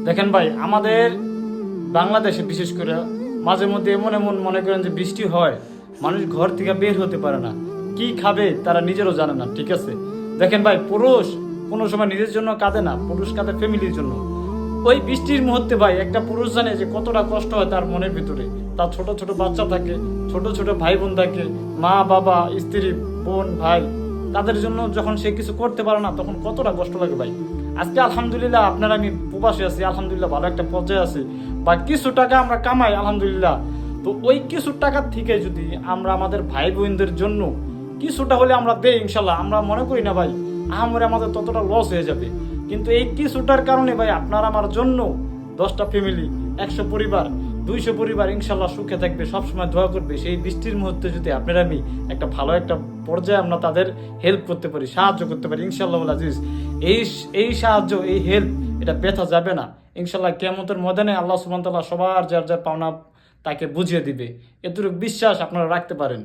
দেখেন ভাই, আমাদের বাংলাদেশে বিশেষ করে মাঝে মধ্যে এমন এমন মনে করেন যে বৃষ্টি হয়, মানুষ ঘর থেকে বের হতে পারে না, কি খাবে তারা নিজেরও জানে না, ঠিক আছে? দেখেন ভাই, পুরুষ কোনো সময় নিজের জন্য কাঁদে না, পুরুষ কাঁদে ফ্যামিলির জন্য। ওই বৃষ্টির মুহূর্তে ভাই একটা পুরুষ জানে যে কতটা কষ্ট হয় তার মনের ভিতরে। তার ছোট ছোট বাচ্চা থাকে, ছোট ছোট ভাই বোন থাকে, মা বাবা স্ত্রী বোন ভাই, তাদের জন্য যখন সে কিছু করতে পারে না তখন কতটা কষ্ট লাগে ভাই। আজকে আলহামদুলিল্লাহ আপনার আমি প্রবাসে আছি, আলহামদুলিল্লাহ ভালো একটা পর্যায়ে আছি, বা কিছু টাকা আমরা কামাই আলহামদুলিল্লাহ। তো ওই কিছু টাকার থেকে যদি আমরা আমাদের ভাই বোনদের জন্য কিছুটা হলে আমরা দেই, ইনশাল্লাহ আমরা মনে করি না ভাই আমাদের আমাদের ততটা লস হয়ে যাবে। কিন্তু এই কিছুটার কারণে ভাই আপনার আমার জন্য 10টা ফ্যামিলি, 100 পরিবার, 200 পরিবার ইনশাল্লাহ সুখে থাকবে, সবসময় দোয়া করবে। সেই বৃষ্টির মুহূর্তে যদি আপনার আমি একটা ভালো একটা পর্যায়ে আমরা তাদের হেল্প করতে পারি, সাহায্য করতে পারি, ইনশাল্লাহ আজিজ, এই এই সাহায্য এই হেল্প এটা ব্যথা যাবে না ইনশাল্লাহ। কিয়ামতের ময়দানে আল্লাহ সুবহানাহু ওয়া তাআলা সবার যার যার পাওনা তাকে বুঝিয়ে দিবে। এতটুকু বিশ্বাস আপনারা রাখতে পারেন।